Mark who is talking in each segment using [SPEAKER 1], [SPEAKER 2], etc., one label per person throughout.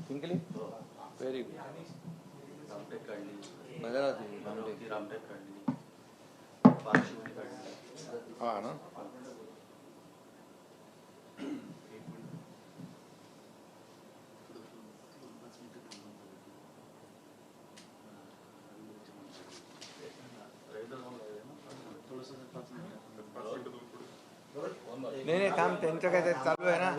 [SPEAKER 1] जिंकली very good.
[SPEAKER 2] Ramtek काढली,
[SPEAKER 1] भद्रावती
[SPEAKER 2] रामटेक काढली, पारशिवनी काढली.
[SPEAKER 1] हा ना. नाही नाही काम त्यांचं काय चालू आहे ना.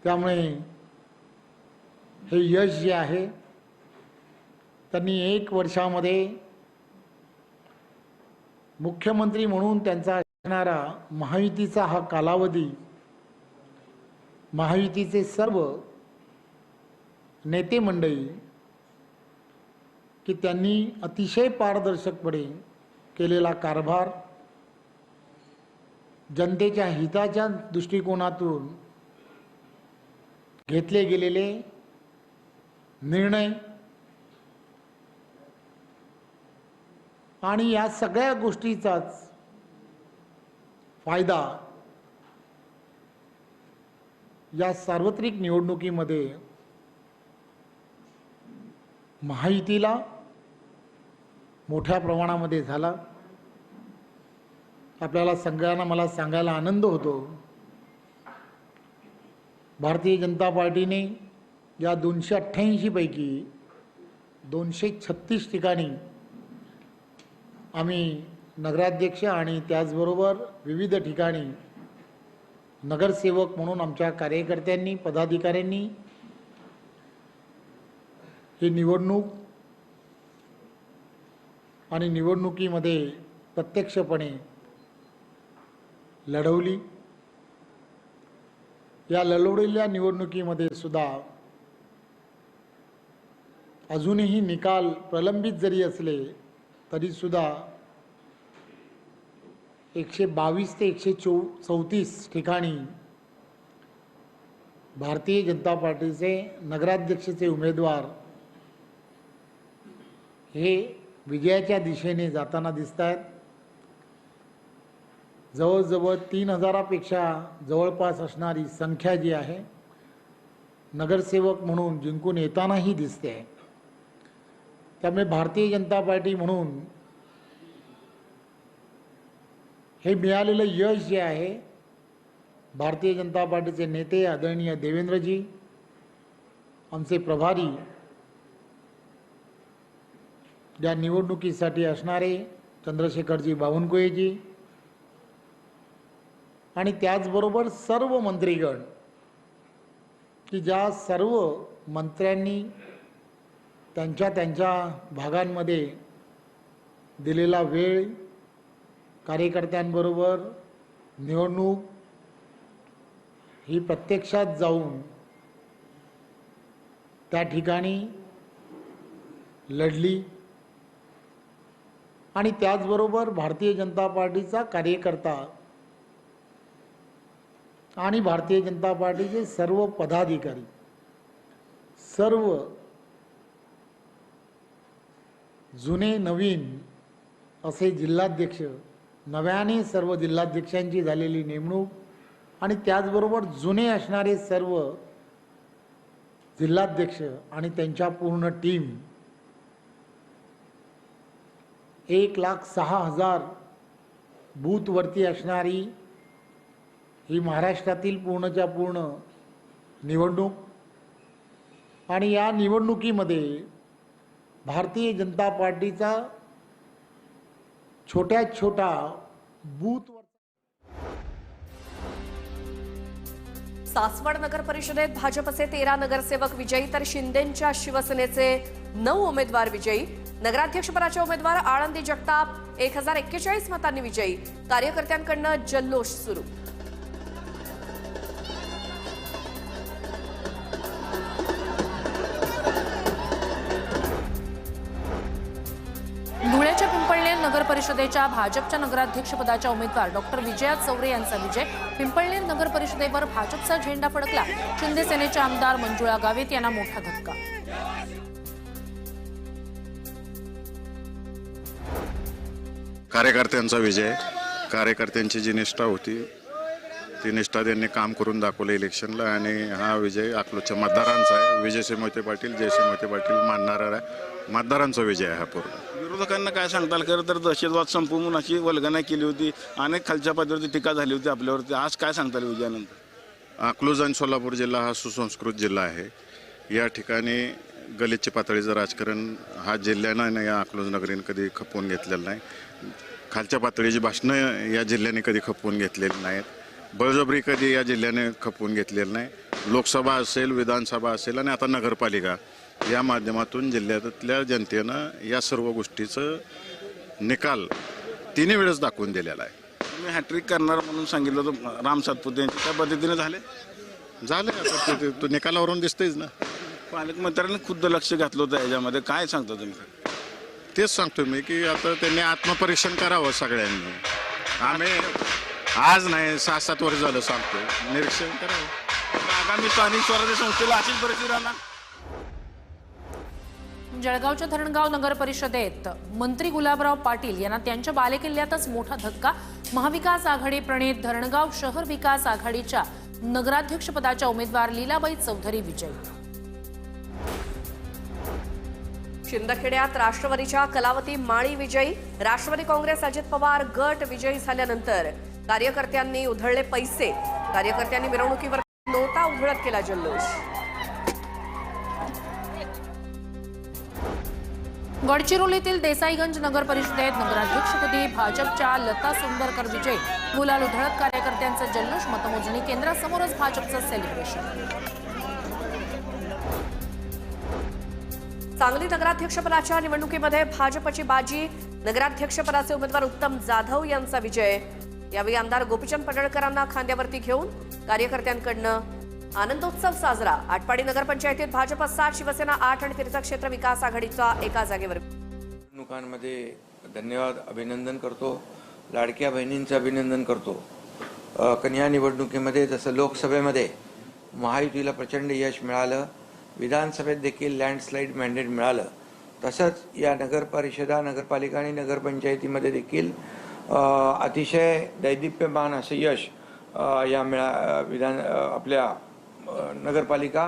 [SPEAKER 3] त्यामुळे हे यश जे आहे त्यांनी 1 वर्षामध्ये मुख्यमंत्री म्हणून त्यांचा असणारा महायुतीचा हा कालावधी, महायुतीचे सर्व नेते मंडळी की त्यांनी अतिशय पारदर्शकपणे केलेला कारभार, जनतेच्या हिताच्या दृष्टिकोनातून घेतले गेलेले निर्णय आणि या सगळ्या गोष्टीचाच फायदा या सार्वत्रिक निवडणुकीमध्ये महायुतीला मोठ्या प्रमाणामध्ये झाला. आपल्याला सगळ्यांना मला सांगायला आनंद होतो, भारतीय जनता पार्टीने या 288 पैकी 236 ठिकाणी आम्ही नगराध्यक्ष आणि त्याचबरोबर विविध ठिकाणी नगरसेवक म्हणून आमच्या कार्यकर्त्यांनी, पदाधिकाऱ्यांनी ही निवडणूक आणि निवडणुकीमध्ये प्रत्यक्षपणे लढवली. या लढवलेल्या निवडणुकीमध्ये सुद्धा अजूनही निकाल प्रलंबित जरी असले तरी सुद्धा 122 ते 134 ठिकाणी भारतीय जनता पार्टीचे नगराध्यक्षाचे उमेदवार हे विजयाच्या दिशेने जाताना दिसत आहेत. जवळजवळ 3000पेक्षा जवळपास असणारी संख्या जी आहे नगरसेवक म्हणून जिंकून येतानाही दिसते आहे. त्यामुळे भारतीय जनता पार्टी म्हणून हे मिळालेलं यश जे आहे, भारतीय जनता पार्टीचे नेते आदरणीय देवेंद्रजी, आमचे प्रभारी या निवडणुकीसाठी असणारे चंद्रशेखरजी बावनकुळेजी आणि त्याचबरोबर सर्व मंत्रीगण की ज्या सर्व मंत्र्यांनी त्यांच्या त्यांच्या भागांमध्ये दिलेला वेळ, कार्यकर्त्यांबरोबर निवडणूक ही प्रत्यक्षात जाऊन त्या ठिकाणी लढली आणि त्याचबरोबर भारतीय जनता पार्टीचा कार्यकर्ता आणि भारतीय जनता पार्टीचे सर्व पदाधिकारी, सर्व जुने नवीन असे जिल्हाध्यक्ष, नव्याने सर्व जिल्हाध्यक्षांची झालेली नेमणूक आणि त्याचबरोबर जुने असणारे सर्व जिल्हाध्यक्ष आणि त्यांच्या पूर्ण टीम 1,06,000 बूथवरती असणारी ही महाराष्ट्रातील पूर्णच्या पूर्ण निवडणूक आणि या निवडणुकीमध्ये भारतीय जनता पार्टीचा छोट्यात छोटा बूथ
[SPEAKER 4] सासवड नगर परिषदेत भाजपचे 13 नगरसेवक विजयी तर शिंदेंच्या शिवसेनेचे 9 उमेदवार विजयी. नगराध्यक्षपदाचे उमेदवार आळंदी जगताप 1041 मतांनी विजयी. कार्यकर्त्यांकडून जल्लोष सुरू. धुळ्याच्या पिंपळनेर नगर परिषदेच्या भाजपच्या नगराध्यक्षपदाच्या उमेदवार डॉक्टर विजया चौरे यांचा विजय. पिंपळनेर नगर परिषदेवर भाजपचा झेंडा फडकला. शिंदे सेनेचे आमदार मंजुळा गावित यांना मोठा धक्का.
[SPEAKER 5] कार्यकर्त्यांचा विजय. कार्यकर्त्यांची जी निष्ठा होती ती निष्ठा त्यांनी काम करून दाखवलं इलेक्शनला आणि हा विजय अकलूजच्या मतदारांचा आहे. विजयसिंह मोहिते पाटील, जयसिंह मोहिते पाटील मानणारा मतदारांचा विजय आहे हा पूर्ण.
[SPEAKER 6] विरोधकांना काय सांगताल? खरं तर दहशतवाद संपवून अशी वल्गना केली होती, अनेक खालच्या पातळीवरती टीका झाली होती आपल्यावरती. आज काय सांगताल विजयानंतर?
[SPEAKER 5] अकलूज आणि सोलापूर जिल्हा हा सुसंस्कृत जिल्हा आहे. या ठिकाणी गलिच्छ पातळीचं राजकारण हा जिल्ह्यानं या अकलूज नगरीनं कधी खपवून घेतलेलं नाही. खालच्या पातळीची भाषणं या जिल्ह्याने कधी खपवून घेतलेली नाहीत. बळजबरी कधी या जिल्ह्याने खपवून घेतलेलं नाही. लोकसभा असेल, विधानसभा असेल आणि आता नगरपालिका या माध्यमातून जिल्ह्यातल्या जनतेनं या सर्व गोष्टीचं निकाल तिन्ही वेळेस दाखवून दिलेला आहे.
[SPEAKER 6] तुम्ही हॅट्रिक करणार म्हणून सांगितलं होतं राम सातपुते यांची, त्या पद्धतीने झाले.
[SPEAKER 5] आता तो निकालावरून दिसतंयच ना.
[SPEAKER 6] पालकमंत्र्यांनी खुद्द लक्ष घातलं होतं याच्यामध्ये. काय सांगता तुम्ही?
[SPEAKER 5] तेच सांगतो मी की आता त्यांनी आत्मपरीक्षण करावं सगळ्यांनी. आम्ही आज नाही 6-7 वर्ष झालं सांगतो, निरीक्षण करावं.
[SPEAKER 6] आगामी स्थानिक स्वराज्य संस्थेला अशीच परिस्थिती राहणार.
[SPEAKER 4] जळगावच्या धरणगाव नगर परिषदेत मंत्री गुलाबराव पाटील यांना त्यांच्या बालेकिल्ल्यातच मोठा धक्का. महाविकास आघाडी प्रणित धरणगाव शहर विकास आघाडीच्या नगराध्यक्षपदाच्या उमेदवार लीलाबाई चौधरी विजयी. शिंदखेड्यात राष्ट्रवादीच्या कलावती माळी विजयी. राष्ट्रवादी काँग्रेस अजित पवार गट विजयी झाल्यानंतर कार्यकर्त्यांनी उधळले पैसे. कार्यकर्त्यांनी मिरवणुकीवर नोटा उधळत केला जल्लोष. गडचिरोलीतील देसाईगंज नगर परिषदेत नगराध्यक्षपदी भाजपच्या लता सुंदरकर विजयी. गुलाल उधळत कार्यकर्त्यांचा जल्लोष. मतमोजणी केंद्रासमोरच भाजपचं सेलिब्रेशन. सांगली नगराध्यक्षपदाच्या निवडणुकीमध्ये भाजपची बाजी. नगराध्यक्षपदाचे उमेदवार उत्तम जाधव यांचा विजय. यावेळी आमदार गोपीचंद पडळकरांना खांद्यावरती घेऊन कार्यकर्त्यांकडनं आनंदोत्सव साजरा. आटपाडी नगरपंचायतीत भाजप 7, शिवसेना 8 आणि तीर्थक्षेत्र विकास आघाडीचा एका जागेवर.
[SPEAKER 1] निवडणुकांमध्ये धन्यवाद, अभिनंदन करतो. लाडक्या बहिणींचं अभिनंदन करतो. कारण या निवडणुकीमध्ये जसं लोकसभेमध्ये महायुतीला प्रचंड यश मिळालं, विधानसभेत देखील लँडस्लाईड मॅन्डेट मिळालं, तसंच या नगरपरिषदा, नगरपालिका आणि नगरपंचायतीमध्ये देखील अतिशय दैदिप्यमान असं यश या आपल्या नगरपालिका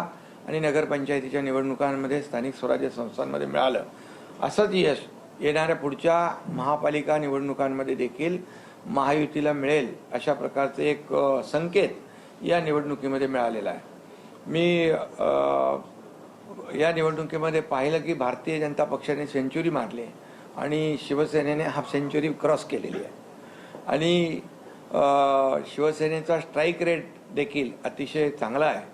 [SPEAKER 1] आणि नगरपंचायतीच्या निवडणुकांमध्ये, स्थानिक स्वराज्य संस्थांमध्ये मिळालं. असंच यश येणाऱ्या पुढच्या महापालिका निवडणुकांमध्ये देखील महायुतीला मिळेल अशा प्रकारचे एक संकेत या निवडणुकीमध्ये मिळालेला आहे. मी या निवडणुकीमध्ये पाहिलं की भारतीय जनता पक्षाने सेंचुरी मारली आणि शिवसेनेने हाफ सेंचुरी क्रॉस केलेली आहे. आणि शिवसेनेचा स्ट्राईक रेट देखील अतिशय चांगला आहे.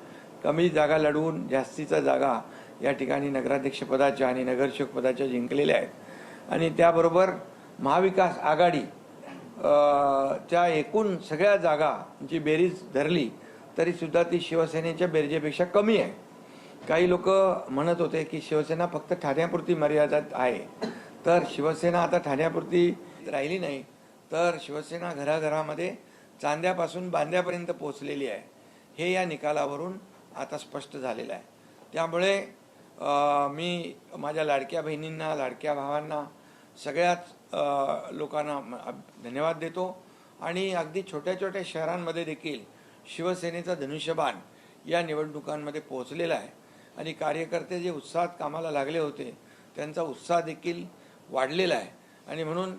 [SPEAKER 1] कमी जागा लढवून जास्तीच्या जागा या ठिकाणी नगराध्यक्षपदाच्या आणि नगरसेवकपदाच्या जिंकलेल्या आहेत. आणि त्याबरोबर महाविकास आघाडी च्या एकूण सगळ्या जागांची बेरीज धरली तरीसुद्धा ती शिवसेनेच्या बेरजेपेक्षा कमी आहे. काही लोक म्हणत होते की शिवसेना फक्त ठाण्यापुरती मर्यादित आहे, तर शिवसेना आता ठाण्यापुरती राहिली नाही, तर शिवसेना घराघरामध्ये चांद्यापासून बांद्यापर्यंत पोहोचलेली आहे. हे या निकालावरून आता स्पष्ट झालेलं आहे. त्यामुळे मी माझ्या लाडक्या बहिणींना, लाडक्या भावांना, सगळ्याच लोकांना धन्यवाद देतो. आणि अगदी छोट्या छोट्या शहरांमध्ये देखील शिवसेनेचा धनुष्यबाण या निवडणुकांमध्ये पोहोचलेला आहे. आणि कार्यकर्ते जे उत्साहात कामाला लागले होते त्यांचा उत्साह देखील वाढलेला आहे. आणि म्हणून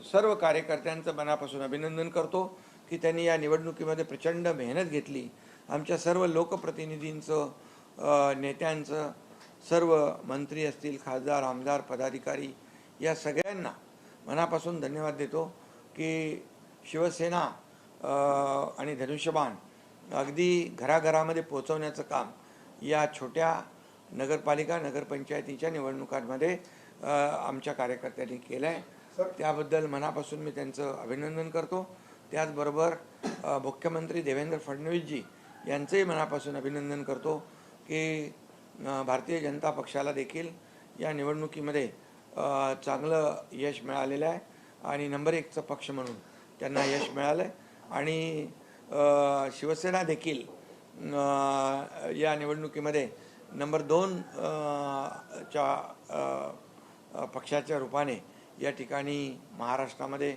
[SPEAKER 1] सर्व कार्यकर्त्यांचं मनापासून अभिनंदन करतो की त्यांनी या निवडणुकीमध्ये प्रचंड मेहनत घेतली. आमच्या सर्व लोकप्रतिनिधींचं, नेत्यांचं, सर्व मंत्री असतील, खासदार, आमदार, पदाधिकारी या सगळ्यांना मनापासून धन्यवाद देतो की शिवसेना आणि धनुष्यबाण अगदी घराघरामध्ये पोहोचवण्याचं काम या छोट्या नगरपालिका, नगरपंचायतीच्या निवडणुकांमध्ये आमच्या कार्यकर्त्यांनी केलं आहे. त्याबद्दल मनापासून मी त्यांचं अभिनंदन करतो. त्याचबरोबर मुख्यमंत्री देवेंद्र फडणवीसजी यांचंही मनापासून अभिनंदन करतो की भारतीय जनता पक्षाला देखील या निवडणुकीमध्ये चांगलं यश मिळालेलं आहे आणि नंबर 1चा पक्ष म्हणून त्यांना यश मिळालं आहे. आणि शिवसेना देखील या निवडणुकीमध्ये नंबर 2 च्या पक्षाच्या रूपाने या ठिकाणी महाराष्ट्रामध्ये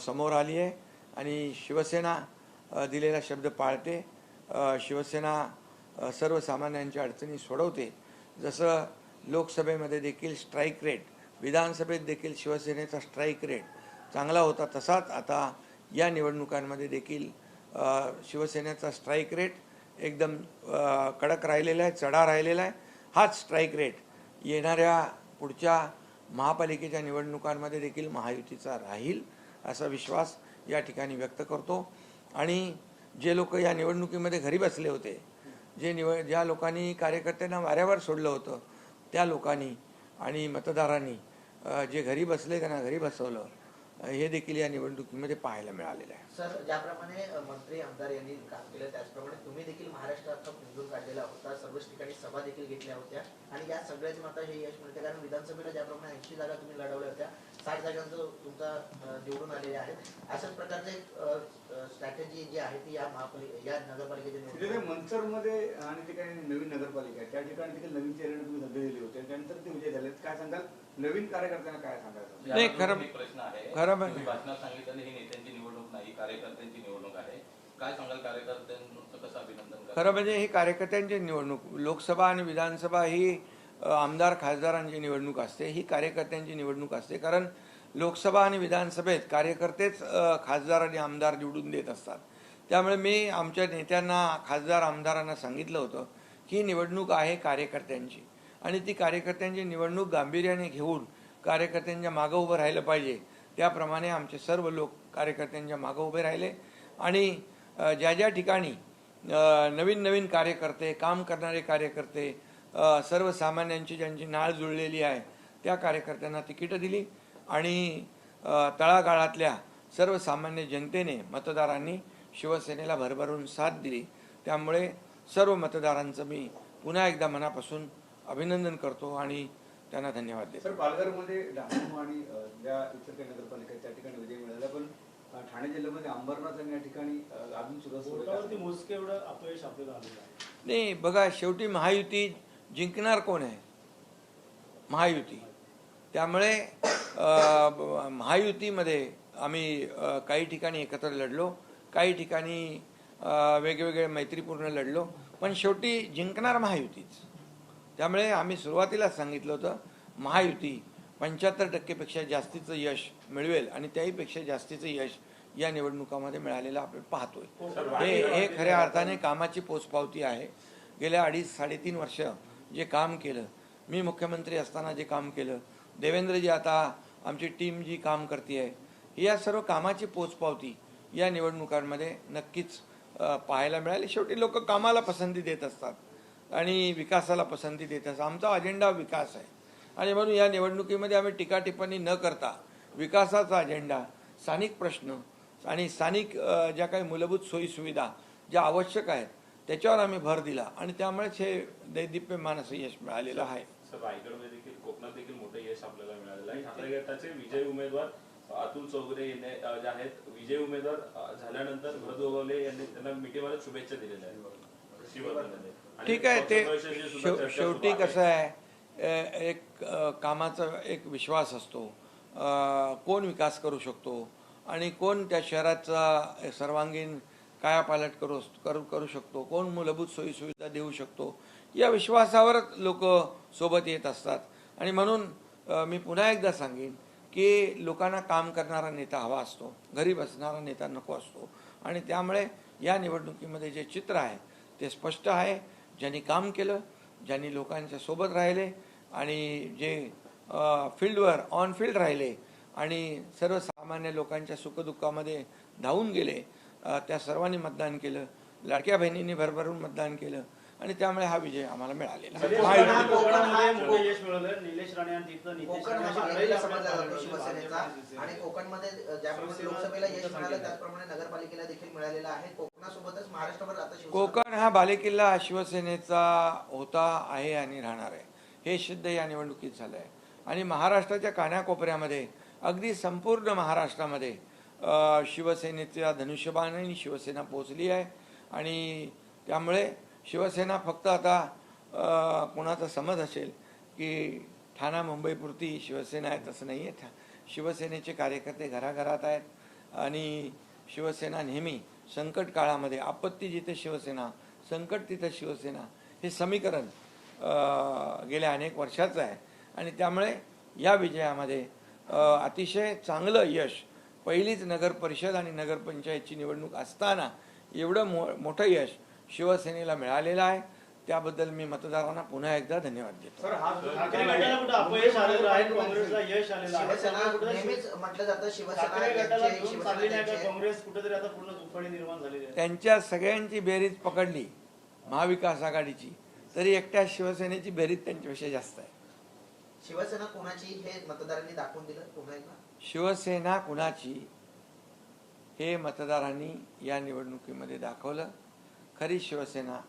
[SPEAKER 1] समोर आली आहे आणि शिवसेना दिलेला शब्द पाळते. शिवसेना सर्वसामान्यांच्या अडचणी सोडवते. जसं लोकसभेमध्ये देखील स्ट्राईक रेट, विधानसभेत देखील शिवसेनेचा स्ट्राईक रेट चांगला होता, तसाच आता या निवडणुकांमध्ये देखील शिवसेनेचा स्ट्राईक रेट एकदम कडक राहिलेला आहे, चढा राहिलेला आहे. हाच स्ट्राईक रेट येणाऱ्या पुढच्या महापालिकेच्या निवडणुकांमध्ये देखील महायुतीचा राहील असा विश्वास या ठिकाणी व्यक्त करतो. आणि जे लोक या निवडणुकीमध्ये घरी बसले होते, ज्या लोकांनी कार्यकर्त्यांना वाऱ्यावर सोडलं होतं, त्या लोकांनी आणि मतदारांनी जे घरी बसले त्यांना घरी बसवलं, हे देखील या निवडणुकीमध्ये पाहायला मिळालेलं आहे.
[SPEAKER 7] सर, ज्याप्रमाणे मंत्री आमदार यांनी काम केलं त्याचप्रमाणे तुम्ही देखील महाराष्ट्राचा निवडून काढलेला होता, सर्वच ठिकाणी सभा देखील घेतल्या होत्या आणि या सगळ्याचे मात्र हे यश मिळते कारण विधानसभेला ज्याप्रमाणे 80 जागा तुम्ही लढवल्या होत्या, 60 जागांचं तुमचा निवडून आलेले आहेत. अशाच प्रकारचे स्ट्रॅटेजी जी आहे ती या नगरपालिकेच्या निवडणुकीत
[SPEAKER 6] मंचरमध्ये आणि ठिकाणी नवीन नगरपालिका आहे त्या ठिकाणी देखील नवीन चेहऱ्याने तुम्ही संधी दिली होती, त्यानंतर ते विजय झाले. काय सांगाल नवीन कार्यकर्त्यांना, काय सांगायचं?
[SPEAKER 1] नाही, खरं
[SPEAKER 2] प्रश्न आहे.
[SPEAKER 1] खरं
[SPEAKER 2] तुम्ही भाषणात सांगितलं ही नेत्यांची निवडणूक नाही, कार्यकर्त्यांची निवडणूक आहे. काय सांगाल कार्यकर्त्यांचं कसं अभिनंदन कराल?
[SPEAKER 1] खरं म्हणजे ही कार्यकर्त्यांची निवडणूक, लोकसभा आणि विधानसभा ही आमदार खासदारांची निवडणूक असते, ही कार्यकर्त्यांची निवडणूक असते. कारण लोकसभा आणि विधानसभेत कार्यकर्तेच खासदार आणि आमदार निवडून देत असतात. त्यामुळे मी आमच्या नेत्यांना, खासदार आमदारांना सांगितलं होतं की ही निवडणूक आहे कार्यकर्त्यांची आणि ती कार्यकर्त्यांची निवडणूक गांभीर्याने घेऊन कार्यकर्त्यांच्या मागं उभं राहिलं पाहिजे. त्याप्रमाणे आमचे सर्व लोक कार्यकर्त्यांच्या मागं उभे राहिले आणि ज्या ज्या ठिकाणी नवीन नवीन कार्यकर्ते, काम करणारे कार्यकर्ते, सर्वसामान्यांची ज्यांची नाळ जुळलेली आहे त्या कार्यकर्त्यांना तिकीटं दिली आणि तळागाळातल्या सर्वसामान्य जनतेने, मतदारांनी शिवसेनेला भरभरून साथ दिली. त्यामुळे सर्व मतदारांचं मी पुन्हा एकदा मनापासून अभिनंदन करतो आणि त्यांना धन्यवाद देतो.
[SPEAKER 6] सर, पालघरमध्ये डहाणू आणि ज्या इतर काही नगरपालिका त्या ठिकाणी विजय मिळाला, पण ठाणे जिल्ह्यामध्ये अंबरनाथ आणि या ठिकाणी अजून सुद्धा
[SPEAKER 8] मोजके एवढं अपयश आपल्याला आलेलं आहे.
[SPEAKER 1] नाही, बघा, शेवटी महायुती जिंकणार कोण आहे? महायुती. त्यामुळे महायुतीमध्ये आम्ही काही ठिकाणी एकत्र लढलो, काही ठिकाणी वेगवेगळे मैत्रीपूर्ण लढलो, पण शेवटी जिंकणार महायुतीच. त्यामुळे आम्ही सुरुवातीलाच सांगितलं होतं महायुती 75% पेक्षा जास्तीचं यश मिळवेल आणि त्याहीपेक्षा जास्तीचं यश या निवडणुकामध्ये मिळालेलं आपण पाहतोय. हे खऱ्या अर्थाने कामाची पोचपावती आहे. गेल्या 2.5-3.5 वर्ष जे काम केलं, मी मुख्यमंत्री असताना जे काम केलं, देवेंद्रजी आता आमची टीम जी काम करते आहे, या सर्व कामाची पोचपावती या निवडणुकांमध्ये नक्कीच पाहायला मिळाली. शेवटी लोक कामाला पसंती देत असतात आणि विकासाला पसंती देत असतात. आमचा अजेंडा विकास आहे आणि म्हणून या निवडणुकीमध्ये आम्ही टीका टिप्पणी न करता विकासाचा अजेंडा, स्थानिक प्रश्न आणि स्थानिक ज्या काही मूलभूत सोयीसुविधा ज्या आवश्यक आहेत त्याच्यावर आम्ही भर दिला आणि त्यामुळेच हे दैदिप्यमान असं यश मिळालेलं आहे.
[SPEAKER 8] रायगडमध्ये देखील, कोकणात देखील मोठं यश आपल्याला मिळालेलं आहे. ठाकरे गटाचे विजय उमेदवार अतुल चौगुले जे आहेत, विजय उमेदवार झाल्यानंतर भरत गोगावले यांनी त्यांना मिठीवर शुभेच्छा दिलेल्या आहेत.
[SPEAKER 1] ठीक आहे, ते शेवटी कसं आहे, एक कामाचा एक विश्वास असतो, कोण विकास करू शकतो आणि कोण त्या शहराचा सर्वांगीण कायापालट करू शकतो, कोण मूलभूत सोयीसुविधा देऊ शकतो, या विश्वासावर लोक सोबत येत असतात. आणि म्हणून मी पुन्हा एकदा सांगेन की लोकांना काम करणारा नेता हवा असतो, घरी बसणारा नेता नको असतो. आणि त्यामुळे या निवडणुकीमध्ये जे चित्र आहे ते स्पष्ट आहे. ज्यांनी काम केलं, ज्यांनी लोकांच्या सोबत राहिले आणि जे फील्डवर ऑन फील्ड राहिले आणि सर्वसामान्य लोकांच्या सुखदुःखामध्ये धावून गेले, त्या सर्वांनी मतदान केलं. लाडक्या बहिणींनी भरभरून मतदान केलं आणि त्यामुळे हा विजय आम्हाला मिळालेला आहे.
[SPEAKER 9] कोकणामध्ये मोठं यश मिळवलं. निलेश राणे आणि तिथं नितेश
[SPEAKER 7] कोकण
[SPEAKER 9] राणे
[SPEAKER 7] हा
[SPEAKER 9] अशी
[SPEAKER 7] बालेकिल्ला
[SPEAKER 9] लढाई
[SPEAKER 7] समजला जातो
[SPEAKER 9] आपल्याला
[SPEAKER 7] शिवसेनेचा आणि कोकणमध्ये ज्याप्रमाणे लोकसभेला यश मिळालं त्याचप्रमाणे नगरपालिकेला देखील मिळालेलं आहे. कोकणासोबतच महाराष्ट्रभर आता शिवसेना
[SPEAKER 1] कोकण हा बालेकिल्ला शिवसेनेचा होता, आहे आणि राहणार आहे. हे सिद्ध या निवडणुकीत झालं आहे. आणि महाराष्ट्राच्या कानाकोपऱ्यामध्ये अगदी संपूर्ण महाराष्ट्रामध्ये शिवसेनेच्या धनुष्यबाणाने शिवसेना पोहोचली आहे. आणि त्यामुळे शिवसेना फक्त आता कोणाचा समज असेल की ठाणा मुंबईपुरती शिवसेना आहे, तसं नाही आहे. शिवसेनेचे कार्यकर्ते घराघरात आहेत आणि शिवसेना नेहमी संकट काळामध्ये, आपत्ती जिथे शिवसेना, संकट तिथे शिवसेना, हे समीकरण गेल्या अनेक वर्षाचं आहे. आणि त्यामुळे या विजयामध्ये अतिशय चांगलं यश, पहिलीच नगर परिषद आणि नगरपंचायतची निवडणूक असताना एवढं मोठं यश शिवसेनेला मिळालेलं आहे. त्याबद्दल मी मतदारांना पुन्हा एकदा धन्यवाद देतो.
[SPEAKER 9] सर, ठाकरे गटाला कुठं अपयश आलेलं आहे, काँग्रेसला यश आलेलं आहे.
[SPEAKER 7] शिवसेना नेहमीच म्हटलं जातं शिवसेना
[SPEAKER 9] ठाकरे गटाला
[SPEAKER 7] यांची-
[SPEAKER 9] घेऊन चालली नाही का काँग्रेस? कुठेतरी आता पूर्ण दुफाडी निर्माण झालेली आहे.
[SPEAKER 1] त्यांच्या सगळ्यांची बेरीज पकडली महाविकास आघाडीची, तरी एकट्या शिवसेनेची बेरीज त्यांच्यापेक्षा जास्त आहे.
[SPEAKER 7] शिवसेना कोणाची हे मतदारांनी दाखवून दिलं पुन्हा एकदा.
[SPEAKER 1] शिवसेना कुणाची हे मतदारांनी या निवडणुकीमध्ये दाखवलं. खरी शिवसेना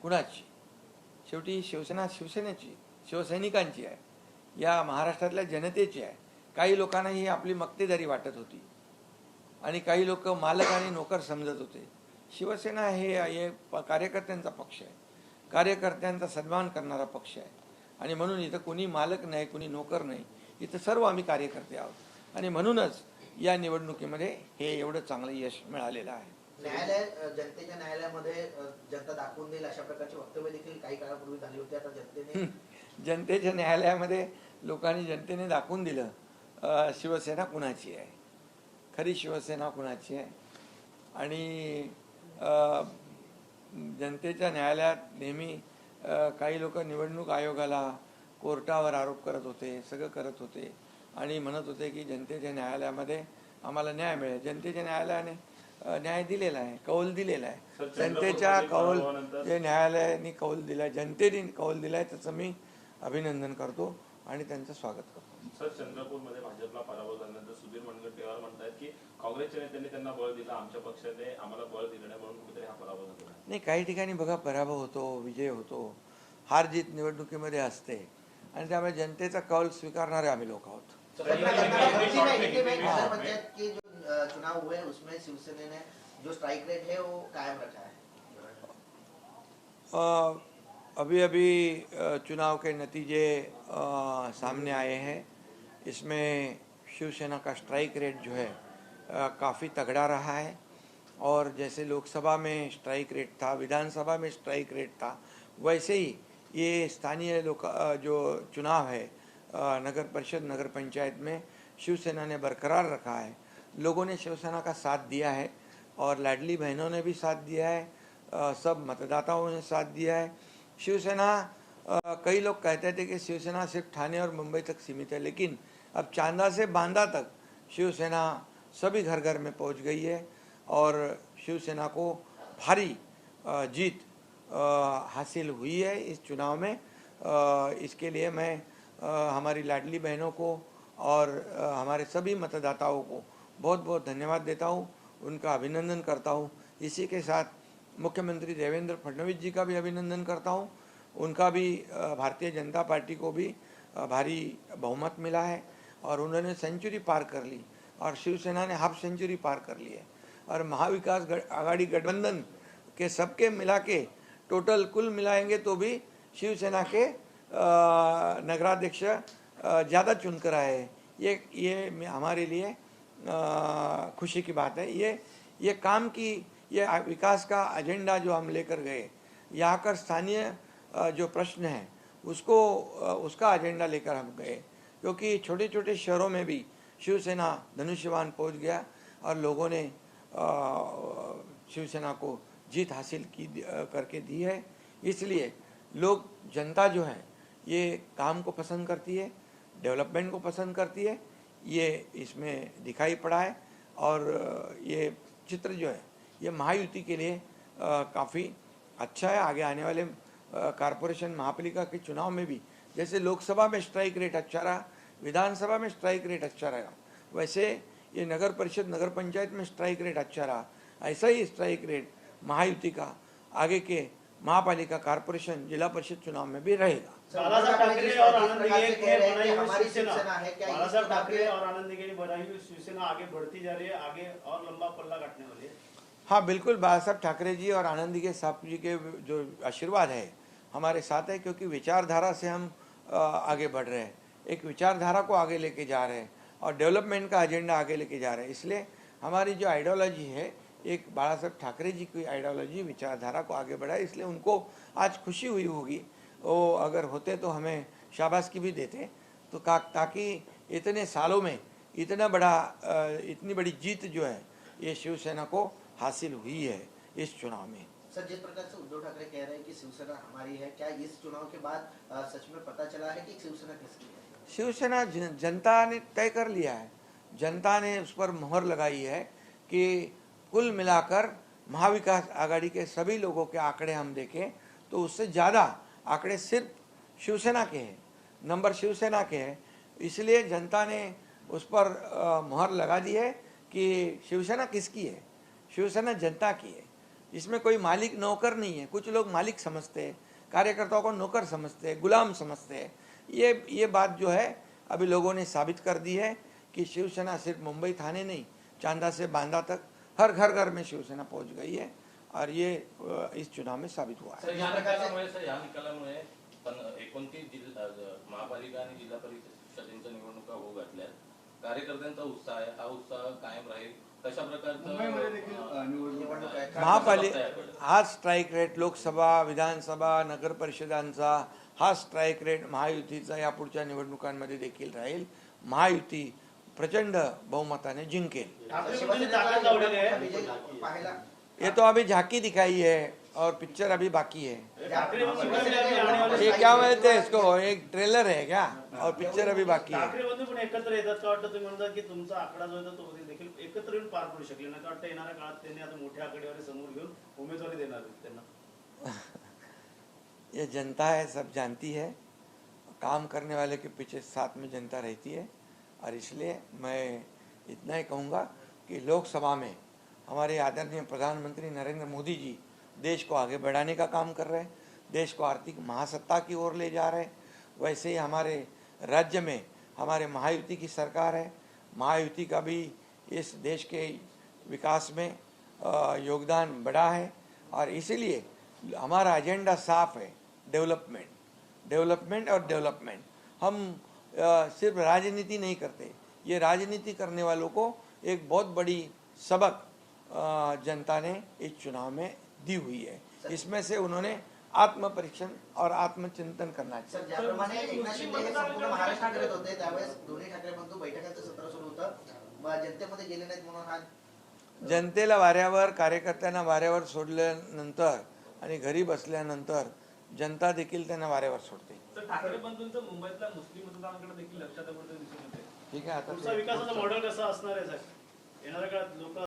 [SPEAKER 1] कुणाची? शेवटी शिवसेना शिवसेनेची, शिवसैनिकांची आहे, या महाराष्ट्रातल्या जनतेची आहे. काही लोकांना ही आपली मक्तेदारी वाटत होती आणि काही लोक मालक आणि नोकर समजत होते. शिवसेना हे कार्यकर्त्यांचा पक्ष आहे, कार्यकर्त्यांचा सन्मान करणारा पक्ष आहे. आणि म्हणून इथं कोणी मालक नाही, कोणी नोकर नाही, इथं सर्व आम्ही कार्यकर्ते आहोत. आणि म्हणूनच या निवडणुकीमध्ये हे एवढं चांगलं यश मिळालेलं आहे.
[SPEAKER 7] जनतेच्या न्यायालयामध्ये जनता दाखवून देईल अशा प्रकारची वक्तव्य देखील काही काळापूर्वी झाली होती. आता जनतेने
[SPEAKER 1] जनतेच्या न्यायालयामध्ये जनतेने दाखवून दिलं शिवसेना कुणाची आहे, खरी शिवसेना कुणाची आहे. आणि जनतेच्या न्यायालयात नेहमी काही लोक निवडणूक आयोगाला, कोर्टावर आरोप करत होते, सगळं करत होते आणि म्हणत होते की जनतेच्या न्यायालयामध्ये आम्हाला न्याय मिळेल. जनतेच्या न्यायालयाने न्याय दिलेला आहे, कौल दिलेला आहे. जनतेच्या कौल जे न्यायालयाने कौल दिलाय, जनतेने कौल दिलाय, त्याचं मी अभिनंदन करतो आणि त्यांचं स्वागत करतो.
[SPEAKER 8] सर, चंद्रपूरमध्ये भाजपला पराभव झाल्यानंतर सुधीर मुनगंटीवार म्हणतात की काँग्रेसच्या नेत्यांनी त्यांना बळ दिलं, आमच्या पक्षाने आम्हाला बळ दिलं नाही, म्हणून कुठेतरी हा पराभव झाला.
[SPEAKER 1] नाही, काही ठिकाणी बघा पराभव होतो, विजय होतो, हार जीत निवडणुकीमध्ये असते आणि त्यामुळे जनतेचा कौल स्वीकारणारे आम्ही लोक आहोत.
[SPEAKER 7] पंचायत के जो चुनाव हुए उसमें शिवसेना ने जो स्ट्राइक रेट है वो कायम रखा है.
[SPEAKER 1] अभी चुनाव के नतीजे सामने आए हैं. इसमें शिवसेना का स्ट्राइक रेट जो है काफ़ी तगड़ा रहा है. और जैसे लोकसभा में स्ट्राइक रेट था, विधानसभा में स्ट्राइक रेट था, वैसे ही ये स्थानीय जो चुनाव है नगर परिषद, नगर पंचायत में शिवसेना ने बरकरार रखा है. लोगों ने शिवसेना का साथ दिया है और लाडली बहनों ने भी साथ दिया है, सब मतदाताओं ने साथ दिया है. शिवसेना, कई लोग कहते थे कि शिवसेना सिर्फ ठाणे और मुंबई तक सीमित है, लेकिन अब चांदा से बांदा तक शिवसेना सभी घर घर में पहुंच गई है और शिवसेना को भारी जीत हासिल हुई है इस चुनाव में. इसके लिए मैं हमारी लाडली बहनों को और हमारे सभी मतदाताओं को बहुत बहुत धन्यवाद देता हूँ, उनका अभिनंदन करता हूँ. इसी के साथ मुख्यमंत्री देवेंद्र फडणवीस जी का भी अभिनंदन करता हूँ. उनका भी भारतीय जनता पार्टी को भी भारी बहुमत मिला है और उन्होंने सेंचुरी पार कर ली और शिवसेना ने हाफ सेंचुरी पार कर ली है. और महाविकास आघाड़ी गठबंधन के सबके मिला के टोटल कुल मिलाएंगे तो भी शिवसेना के नगराध्यक्ष ज़्यादा चुनकर आए. ये हमारे लिए खुशी की बात है. ये काम की, ये विकास का एजेंडा जो हम लेकर गए, यहाँ कर स्थानीय जो प्रश्न है उसका एजेंडा लेकर हम गए. क्योंकि छोटे छोटे शहरों में भी शिवसेना धनुष्यबाण पहुंच गया और लोगों ने शिवसेना को जीत हासिल करके दी है। इसलिए लोग, जनता जो है ये काम को पसंद करती है, डेवलपमेंट को पसंद करती है, ये इसमें दिखाई पड़ा है। और ये चित्र जो है ये महायुति के लिए काफ़ी अच्छा है। आगे आने वाले कारपोरेशन महापालिका के चुनाव में भी जैसे लोकसभा में स्ट्राइक रेट अच्छा रहा, विधानसभा में स्ट्राइक रेट अच्छा रहा, वैसे ये नगर परिषद नगर पंचायत में स्ट्राइक रेट अच्छा रहा, ऐसा ही स्ट्राइक रेट महायुति का आगे के महापालिका कारपोरेशन जिला परिषद चुनाव में भी रहेगा।
[SPEAKER 9] बालासाहेब ठाकरे और आनंद दिघे
[SPEAKER 7] कह रहे हैं
[SPEAKER 9] बनाई
[SPEAKER 7] कि
[SPEAKER 9] हुई
[SPEAKER 7] हमारी
[SPEAKER 9] शिवसेना,
[SPEAKER 7] शिवसेना है, क्या
[SPEAKER 9] बालासाहेब
[SPEAKER 7] इसको
[SPEAKER 9] ठाकरे और आनंद दिघे की बनाई हुई शिवसेना आगे बढ़ती जा रही है, आगे और लंबा पल्ला काटने वाली है।
[SPEAKER 1] हाँ बिल्कुल, बालासाहेब ठाकरे जी और आनंद दिघे साहब जी के जो आशीर्वाद है हमारे साथ है, क्योंकि विचारधारा से हम आगे बढ़ रहे हैं, एक विचारधारा को आगे लेके जा रहे हैं और डेवलपमेंट का एजेंडा आगे लेके जा रहे हैं। इसलिए हमारी जो आइडियोलॉजी है, एक बाला साहब ठाकरे जी की आइडियोलॉजी विचारधारा को आगे बढ़ाए, इसलिए उनको आज खुशी हुई होगी। वो अगर होते तो हमें शाबाशी भी देते, तो ताकि इतने सालों में इतनी बड़ी जीत जो है ये शिवसेना को हासिल हुई है इस चुनाव में।
[SPEAKER 7] सर, जिस प्रकार से उद्धव ठाकरे कह रहे हैं कि शिवसेना हमारी है, क्या इस चुनाव के बाद सच में पता चला है कि शिवसेना किसकी है?
[SPEAKER 1] शिवसेना जनता ने तय कर लिया है, जनता ने उस पर मोहर लगाई है कि कुल मिलाकर महाविकास आघाड़ी के सभी लोगों के आंकड़े हम देखें तो उससे ज़्यादा आंकड़े सिर्फ शिवसेना के हैं, नंबर शिवसेना के हैं। इसलिए जनता ने उस पर मोहर लगा दी है कि शिवसेना किसकी है, शिवसेना जनता की है। इसमें कोई मालिक नौकर नहीं है। कुछ लोग मालिक समझते हैं, कार्यकर्ताओं को नौकर समझते हैं, गुलाम समझते हैं। ये बात जो है अभी लोगों ने साबित कर दी है कि शिवसेना सिर्फ मुंबई थाने नहीं, चांदा से बांदा तक हर घर में शिवसेना पहुंच गई है और ये इस चुनाव में साबित हुआ है।
[SPEAKER 2] या निकालामुळे पण 29 महापालिका आणि जिल्हा परिषदेच्या निवडणुका होऊ घातल्या, कार्यकर्त्यांचा उत्साह आहे, हा उत्साह कायम राहील, कशा
[SPEAKER 6] मुंबईमध्ये देखील निवडणूक आहे.
[SPEAKER 1] महापालिका हा स्ट्राइक रेट लोकसभा, विधानसभा, नगर परिषदांचा हा स्ट्राइक रेट महायुतीचा या पुढच्या निवडणुकांमध्ये देखील राहील। महायुती प्रचंड बहुमताने जिंकेल। ये तो अभी झांकी दिखाई है और पिक्चर अभी बाकी है। ये क्या बोलते हैं इसको, एक ट्रेलर है क्या, और पिक्चर अभी बाकी है।
[SPEAKER 9] ठाकरे बंधू पण एकत्र येतात का वाटतं? तुम्ही म्हणता की तुमचा आकडा जो आहे तो देखील एकत्र येऊन पार पडू शकले नाही का वाटतं? येणाऱ्या काळात त्यांनी आता मोठ्या आकडेवारी समोर घेऊन उमेदवारी देणार आहेत त्यांना?
[SPEAKER 1] ये जनता है, सब जानती है, काम करने वाले के पीछे साथ में जनता रहती है। और इसलिए मैं इतना ही कहूँगा कि लोकसभा में हमारे आदरणीय प्रधानमंत्री नरेंद्र मोदी जी देश को आगे बढ़ाने का काम कर रहे हैं, देश को आर्थिक महासत्ता की ओर ले जा रहे हैं। वैसे ही हमारे राज्य में हमारे महायुति की सरकार है, महायुति का भी इस देश के विकास में योगदान बड़ा है और इसीलिए हमारा एजेंडा साफ है, डेवलपमेंट और डेवलपमेंट। हम सिर्फ राजनीति नहीं करते, ये राजनीति करने वालों को एक बहुत बड़ी सबक जनता ने इस चुनाव में दी हुई है। इसमें से उन्होंने आत्म परीक्षण और आत्मचिंतन करना चाहिए।
[SPEAKER 7] सर, ज्याप्रमाणे एकनाथ शिंदे हे संपूर्ण महाराष्ट्रात होते त्यावेळेस दोन्ही ठाकरे बंधू बैठकांचं सत्र सुरू होतं, जनतेमध्ये गेले नाहीत म्हणून हा
[SPEAKER 1] जनतेला वाऱ्यावर, कार्यकर्त्यांना वाऱ्यावर सोडल्यानंतर आणि घरी बसल्यानंतर जनता देखील त्यांना वाऱ्यावर सोडते।
[SPEAKER 8] तर ठाकरे बंधूंचं मुंबईतल्या मुस्लिम मतदारांकडे देखील लक्षात दिसून येते।
[SPEAKER 1] ठीक आहे, आता
[SPEAKER 9] पुढचा विकासाचा मॉडेल कसा असणार आहे सर? येणाऱ्या काळात लोक